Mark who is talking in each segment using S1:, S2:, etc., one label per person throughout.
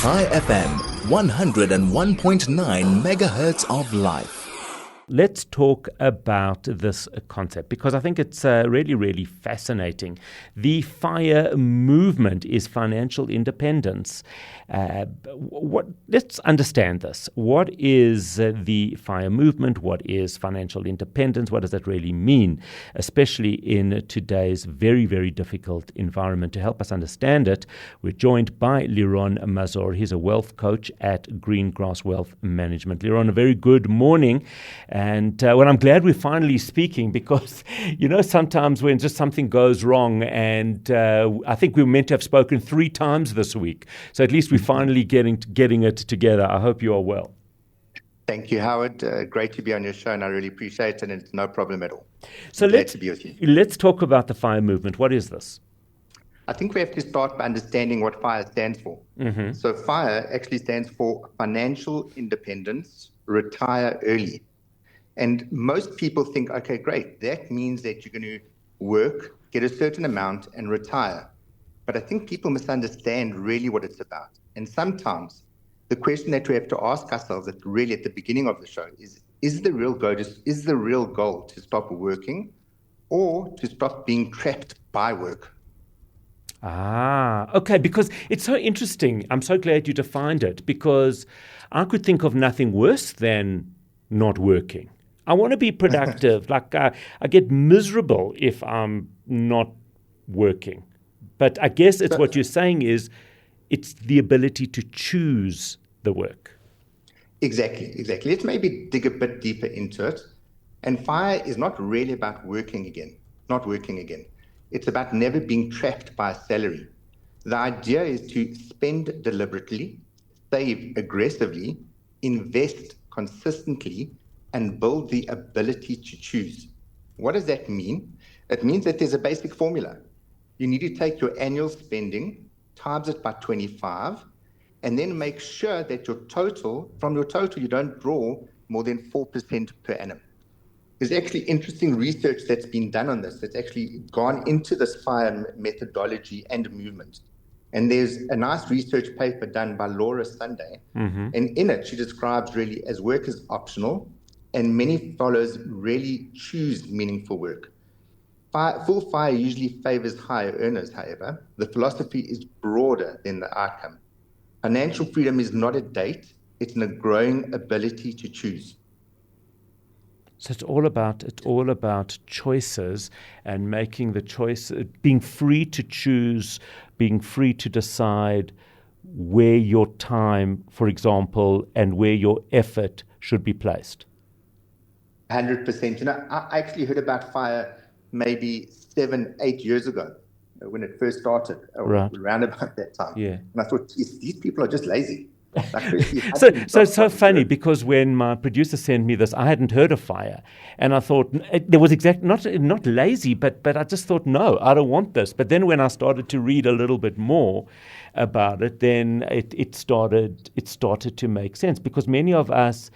S1: High FM, 101.9 megahertz of life.
S2: Let's talk about this concept because I think it's really, really fascinating. The FIRE movement is financial independence. Let's understand this. What is the FIRE movement? What is financial independence? What does that really mean, especially in today's very, very difficult environment? To help us understand it, we're joined by Liron Mazor. He's a wealth coach at Greengrass Wealth Management. Liron, a very good morning. And I'm glad we're finally speaking because, sometimes when just something goes wrong, and I think we were meant to have spoken 3 times this week. So at least we're finally getting it together. I hope you are well.
S3: Thank you, Howard. Great to be on your show, and I really appreciate it, and it's no problem at all.
S2: So
S3: glad to be with you.
S2: Let's talk about the FIRE movement. What is this?
S3: I think we have to start by understanding what FIRE stands for. Mm-hmm. So FIRE actually stands for Financial Independence, Retire Early. And most people think, okay, great, that means that you're going to work, get a certain amount, and retire. But I think people misunderstand really what it's about. And sometimes the question that we have to ask ourselves at the beginning of the show is the real goal to stop working or to stop being trapped by work?
S2: Okay, because it's so interesting. I'm so glad you defined it because I could think of nothing worse than not working. I want to be productive. I get miserable if I'm not working. But I guess it's what you're saying is it's the ability to choose the work.
S3: Exactly. Let's maybe dig a bit deeper into it. And FIRE is not really about working again. It's about never being trapped by a salary. The idea is to spend deliberately, save aggressively, invest consistently, and build the ability to choose. What does that mean? It means that there's a basic formula. You need to take your annual spending, times it by 25, and then make sure that from your total, you don't draw more than 4% per annum. There's actually interesting research that's been done on this. That's actually gone into this FIRE methodology and movement. And there's a nice research paper done by Laura Sunday. Mm-hmm. And in it, she describes really as work is optional, and many followers really choose meaningful work. Full FIRE usually favors higher earners, however. The philosophy is broader than the outcome. Financial freedom is not a date, it's a growing ability to choose.
S2: So it's all about choices and making the choice, being free to choose, being free to decide where your time, for example, and where your effort should be placed.
S3: 100%. I actually heard about FIRE maybe 7-8 years ago when it first started, around about that time. Yeah. And I thought, these people are just lazy.
S2: So funny because when my producer sent me this, I hadn't heard of FIRE, and I thought there was not lazy, but I just thought, no, I don't want this. But then when I started to read a little bit more about it, then it started to make sense because many of us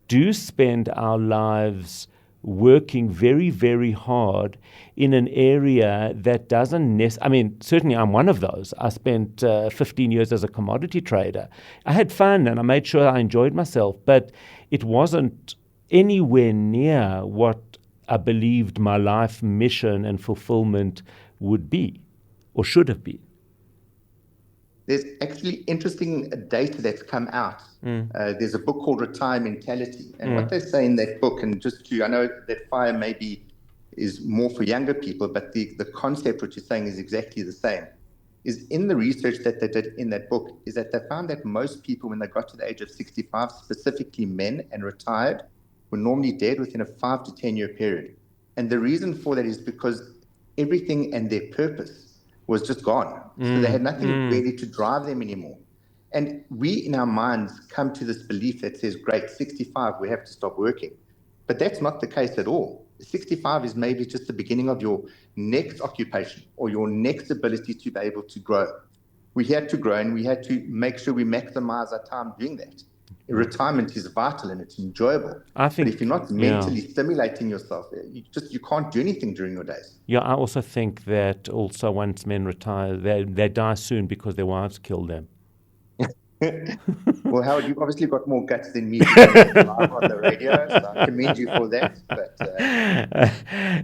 S2: do spend our lives working very, very hard in an area that doesn't certainly I'm one of those. I spent 15 years as a commodity trader. I had fun and I made sure I enjoyed myself, but it wasn't anywhere near what I believed my life mission and fulfillment would be or should have been.
S3: There's actually interesting data that's come out. There's a book called Retire Mentality. And what they say in that book, and I know that FIRE maybe is more for younger people, but the concept which you're saying is exactly the same, is in the research that they did in that book, is that they found that most people, when they got to the age of 65, specifically men and retired, were normally dead within a 5 to 10 year period. And the reason for that is because everything and their purpose was just gone. So they had nothing really to drive them anymore. And we, in our minds, come to this belief that says, great, 65, we have to stop working. But that's not the case at all. 65 is maybe just the beginning of your next occupation or your next ability to be able to grow. We had to grow and we had to make sure we maximize our time doing that. Retirement is vital and it's enjoyable. But if you're not mentally stimulating yourself, you can't do anything during your days.
S2: Yeah, I also think that also once men retire, they die soon because their wives kill them.
S3: Well, Howard, you've obviously got more guts than me to be live on the radio, so I commend you for that. But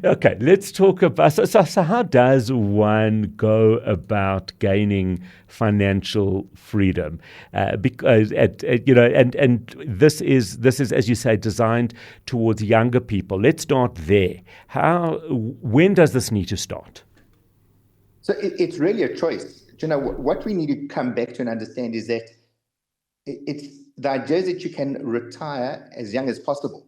S2: okay, let's talk about. So how does one go about gaining financial freedom? Because and this is, as you say, designed towards younger people. Let's start there. When does this need to start?
S3: So it's really a choice. What we need to come back to and understand is that it's the idea is that you can retire as young as possible.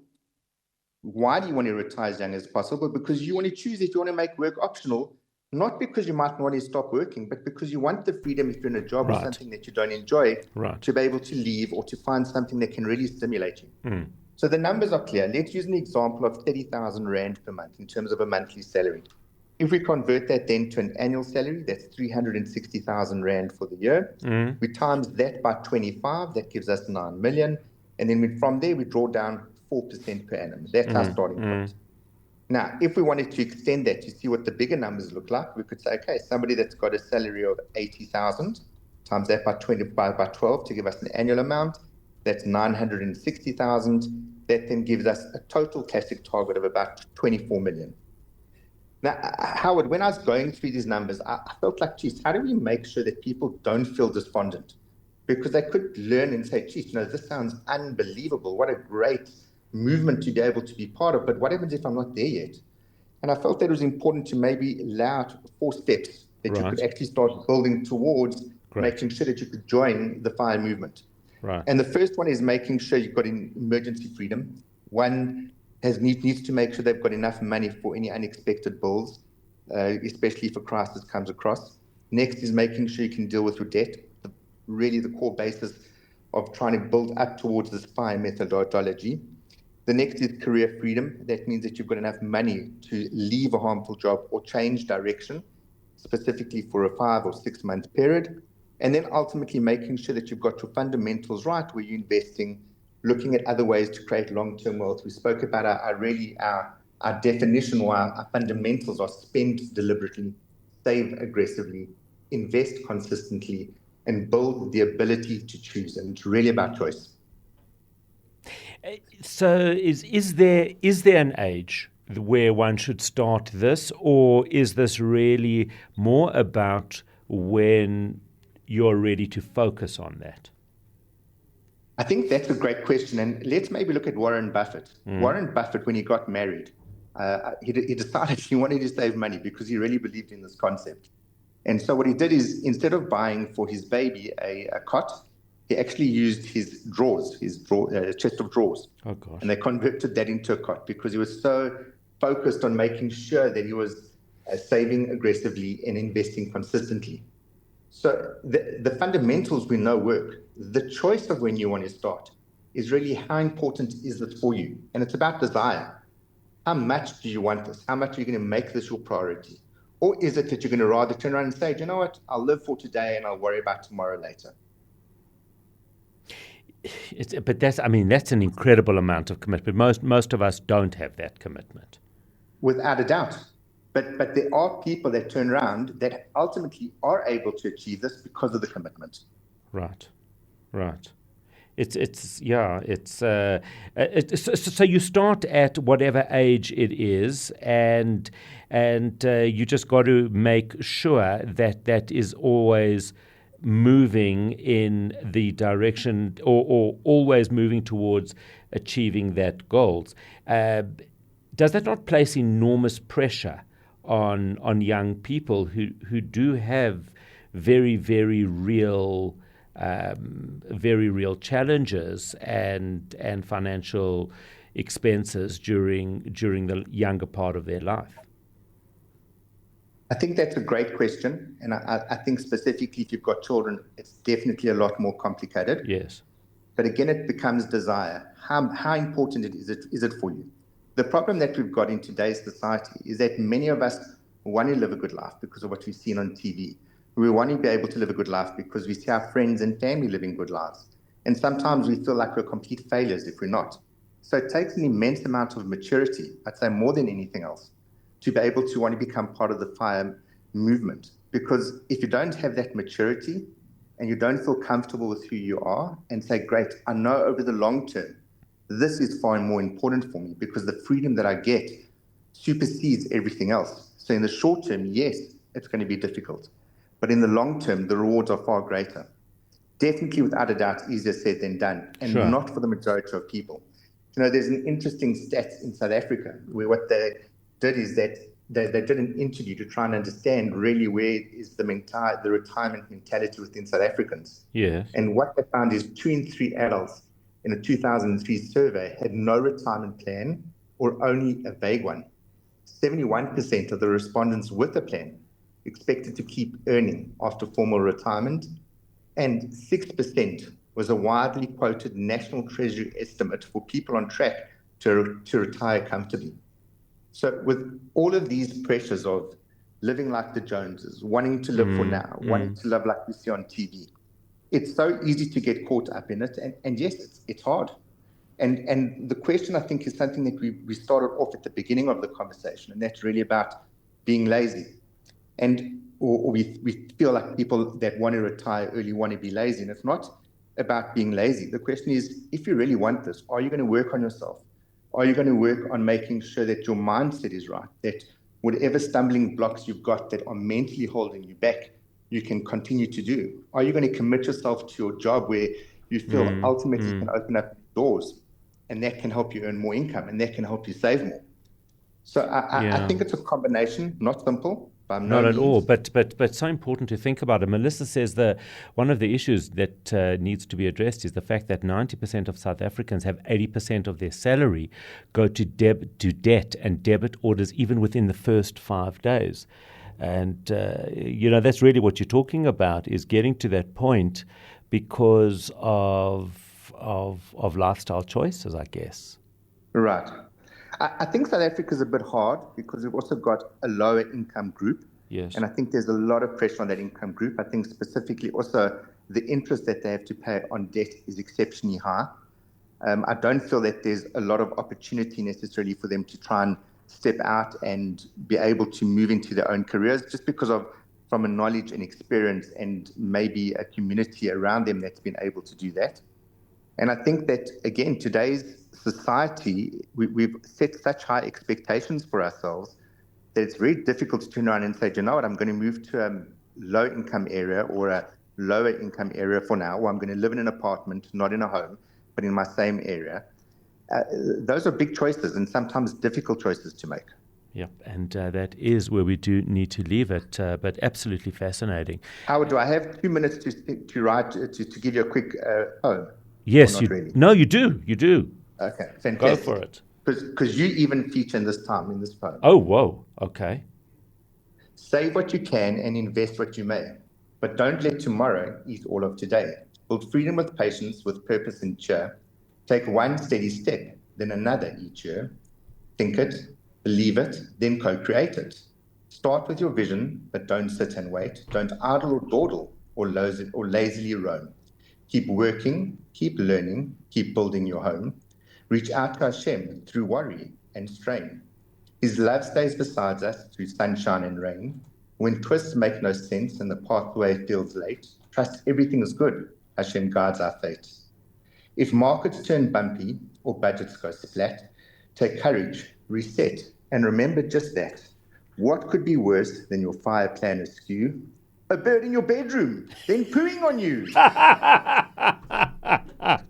S3: Why do you want to retire as young as possible? Because you want to choose if you want to make work optional, not because you might want to stop working, but because you want the freedom if you're in a job or something that you don't enjoy to be able to leave or to find something that can really stimulate you. So the numbers are clear. Let's use an example of 30,000 Rand per month in terms of a monthly salary. If we convert that then to an annual salary, that's 360,000 Rand for the year. We times that by 25, that gives us 9 million. And then from there, we draw down 4% per annum. That's our starting point. Now, if we wanted to extend that to see what the bigger numbers look like, we could say, okay, somebody that's got a salary of 80,000, times that by 12 to give us an annual amount, that's 960,000. That then gives us a total classic target of about 24 million. Now, Howard, when I was going through these numbers, I felt like, geez, how do we make sure that people don't feel despondent? Because they could learn and say, geez, this sounds unbelievable. What a great movement to be able to be part of. But what happens if I'm not there yet? And I felt that it was important to maybe lay out 4 steps that you could actually start building towards making sure that you could join the FIRE movement. And the first one is making sure you've got emergency freedom. One needs to make sure they've got enough money for any unexpected bills, especially if a crisis comes across. Next is making sure you can deal with your debt, really the core basis of trying to build up towards this FIRE methodology. The next is career freedom. That means that you've got enough money to leave a harmful job or change direction, specifically for a 5 or 6 month period. And then ultimately making sure that you've got your fundamentals right, where you're investing, looking at other ways to create long-term wealth. We spoke about our definition, or our fundamentals are spend deliberately, save aggressively, invest consistently, and build the ability to choose. And it's really about choice.
S2: So is there an age where one should start this, or is this really more about when you're ready to focus on that?
S3: I think that's a great question. And let's maybe look at Warren Buffett. Warren Buffett, when he got married, he decided he wanted to save money because he really believed in this concept. And so what he did is, instead of buying for his baby a cot, he actually used his drawers, chest of drawers.
S2: Oh, gosh.
S3: And they converted that into a cot because he was so focused on making sure that he was saving aggressively and investing consistently. So the fundamentals we know work. The choice of when you want to start is really how important is this for you? And it's about desire. How much do you want this? How much are you going to make this your priority? Or is it that you're going to rather turn around and say, you know what, I'll live for today and I'll worry about tomorrow later?
S2: But that's an incredible amount of commitment. Most of us don't have that commitment. Without
S3: a doubt. But there are people that turn around that ultimately are able to achieve this because of the commitment.
S2: Right. So you start at whatever age it is, and you just got to make sure that is always moving in the direction, or always moving towards achieving that goals. Does that not place enormous pressure on young people who do have very, very real challenges and financial expenses during the younger part of their life?
S3: I think that's a great question. And I think specifically if you've got children, it's definitely a lot more complicated.
S2: Yes.
S3: But again, it becomes desire. How important is it for you? The problem that we've got in today's society is that many of us want to live a good life because of what we've seen on TV. We want to be able to live a good life because we see our friends and family living good lives. And sometimes we feel like we're complete failures if we're not. So it takes an immense amount of maturity, I'd say more than anything else, to be able to want to become part of the FIRE movement. Because if you don't have that maturity and you don't feel comfortable with who you are, and say, great, I know over the long term, this is far more important for me because the freedom that I get supersedes everything else. So in the short term, yes, it's going to be difficult. But in the long term, the rewards are far greater. Definitely, without a doubt, easier said than done, and not for the majority of people. There's an interesting stat in South Africa where what they did is that they did an interview to try and understand really where is the retirement mentality within South Africans.
S2: Yes.
S3: And what they found is 2 in 3 adults in a 2003 survey had no retirement plan or only a vague one. 71% of the respondents with a plan expected to keep earning after formal retirement, and 6% was a widely quoted National Treasury estimate for people on track to retire comfortably. So with all of these pressures of living like the Joneses, wanting to live for now, wanting to live like we see on TV, it's so easy to get caught up in it. And yes, it's hard. And the question, I think, is something that we started off at the beginning of the conversation, and that's really about being lazy. Or we feel like people that want to retire early want to be lazy, and it's not about being lazy. The question is, if you really want this, are you going to work on yourself? Are you going to work on making sure that your mindset is right, that whatever stumbling blocks you've got that are mentally holding you back, you can continue to do? Are you going to commit yourself to your job where you feel ultimately can open up doors, and that can help you earn more income, and that can help you save more? So I think it's a combination, not simple.
S2: Not at all, but so important to think about it. Melissa says one of the issues that needs to be addressed is the fact that 90% of South Africans have 80% of their salary go to debt and debit orders even within the first 5 days. And, that's really what you're talking about, is getting to that point because of lifestyle choices, I guess.
S3: Right. I think South Africa is a bit hard because we've also got a lower income group.
S2: Yes.
S3: And I think there's a lot of pressure on that income group. I think specifically also the interest that they have to pay on debt is exceptionally high. I don't feel that there's a lot of opportunity necessarily for them to try and step out and be able to move into their own careers just because from a knowledge and experience and maybe a community around them that's been able to do that. And I think that, again, today's society, we've set such high expectations for ourselves that it's very difficult to turn around and say, you know what, I'm going to move to a low-income area or a lower-income area for now, or I'm going to live in an apartment, not in a home, but in my same area. Those are big choices and sometimes difficult choices to make.
S2: Yep, and that is where we do need to leave it, but absolutely fascinating.
S3: Howard, do I have 2 minutes to write to give you a quick poem?
S2: Yes, no, you do.
S3: Okay, fantastic.
S2: Go for it.
S3: Because you even feature in this poem.
S2: Oh, whoa, okay.
S3: Save what you can and invest what you may, but don't let tomorrow eat all of today. Build freedom with patience, with purpose and cheer. Take one steady step, then another each year. Think it, believe it, then co-create it. Start with your vision, but don't sit and wait. Don't idle or dawdle or lazily roam. Keep working, keep learning, keep building your home. Reach out to Hashem through worry and strain. His love stays beside us through sunshine and rain. When twists make no sense and the pathway feels late, trust everything is good. Hashem guides our fate. If markets turn bumpy or budgets go splat, take courage, reset, and remember just that. What could be worse than your fire plan askew? A bird in your bedroom, then pooing on you.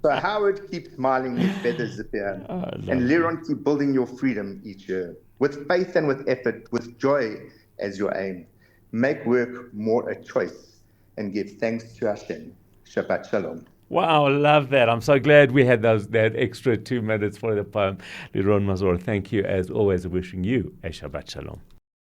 S3: So Howard, keep smiling, his feathers appear. And Liron, keep building your freedom each year. With faith and with effort, with joy as your aim. Make work more a choice and give thanks to Hashem. Shabbat Shalom.
S2: Wow, love that. I'm so glad we had that extra 2 minutes for the poem. Liron Mazor, thank you as always, wishing you a Shabbat Shalom.